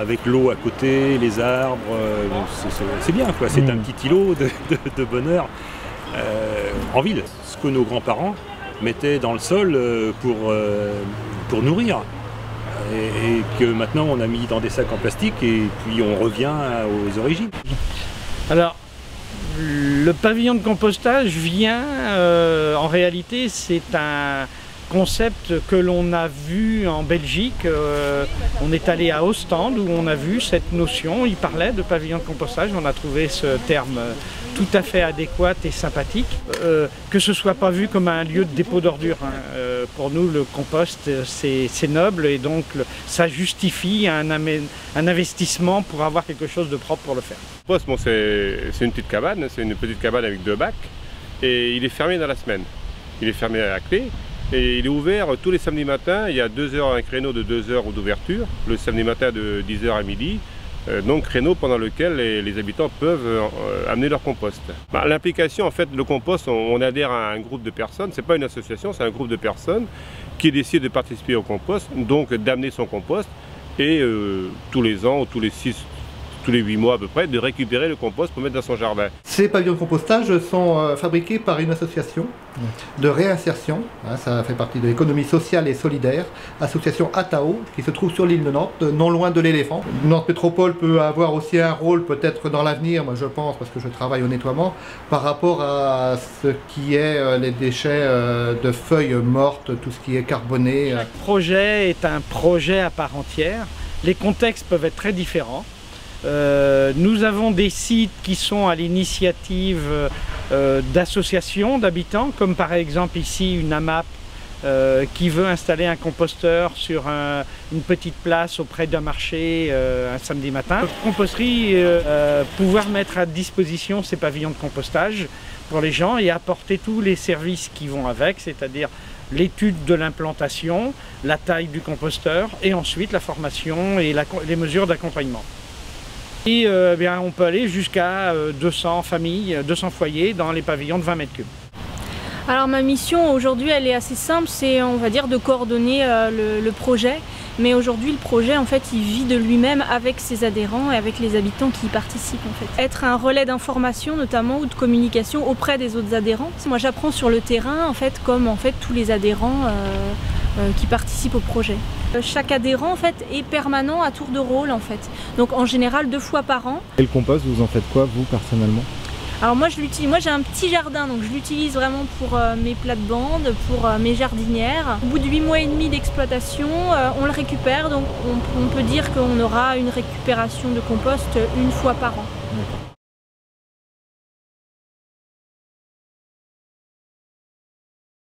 avec l'eau à côté, les arbres, c'est bien quoi, c'est un petit îlot de bonheur en ville. Ce que nos grands-parents mettaient dans le sol pour nourrir. Et que maintenant on a mis dans des sacs en plastique et puis on revient aux origines. Alors, le pavillon de compostage vient, en réalité, c'est un concept que l'on a vu en Belgique. On est allé à Ostende où on a vu cette notion. Il parlait de pavillon de compostage. On a trouvé ce terme tout à fait adéquat et sympathique. Que ce ne soit pas vu comme un lieu de dépôt d'ordures. Pour nous, le compost, c'est noble et donc ça justifie un investissement pour avoir quelque chose de propre pour le faire. Le compost, bon, c'est une petite cabane avec 2 bacs et il est fermé dans la semaine. Il est fermé à la clé. Et il est ouvert tous les samedis matins, il y a 2 heures, un créneau de 2 heures d'ouverture, le samedi matin de 10h à midi, donc créneau pendant lequel les habitants peuvent amener leur compost. L'implication, en fait, le compost, on adhère à un groupe de personnes, c'est pas une association, c'est un groupe de personnes qui décident de participer au compost, donc d'amener son compost et tous les ans ou tous les 8 mois à peu près, de récupérer le compost pour mettre dans son jardin. Ces pavillons de compostage sont fabriqués par une association de réinsertion, ça fait partie de l'économie sociale et solidaire, association Atao, qui se trouve sur l'île de Nantes, non loin de l'Éléphant. Nantes Métropole peut avoir aussi un rôle peut-être dans l'avenir, moi je pense, parce que je travaille au nettoiement, par rapport à ce qui est les déchets de feuilles mortes, tout ce qui est carboné. Chaque projet est un projet à part entière, les contextes peuvent être très différents. Nous avons des sites qui sont à l'initiative d'associations d'habitants, comme par exemple ici une AMAP qui veut installer un composteur sur une petite place auprès d'un marché un samedi matin. Notre composterie, pouvoir mettre à disposition ces pavillons de compostage pour les gens et apporter tous les services qui vont avec, c'est-à-dire l'étude de l'implantation, la taille du composteur et ensuite la formation et les mesures d'accompagnement. Et bien, on peut aller jusqu'à 200 familles, 200 foyers dans les pavillons de 20 mètres cubes. Alors ma mission aujourd'hui elle est assez simple, c'est on va dire de coordonner le projet. Mais aujourd'hui le projet en fait il vit de lui-même avec ses adhérents et avec les habitants qui y participent en fait. Être un relais d'information notamment ou de communication auprès des autres adhérents. Moi j'apprends sur le terrain en fait comme en fait tous les adhérents qui participent au projet. Chaque adhérent en fait est permanent à tour de rôle en fait. Donc en général 2 fois par an. Et le compost, vous en faites quoi vous personnellement? Alors moi j'ai un petit jardin donc je l'utilise vraiment pour mes plates-bandes, pour mes jardinières. Au bout de 8 mois et demi d'exploitation, on le récupère donc on peut dire qu'on aura une récupération de compost 1 fois par an.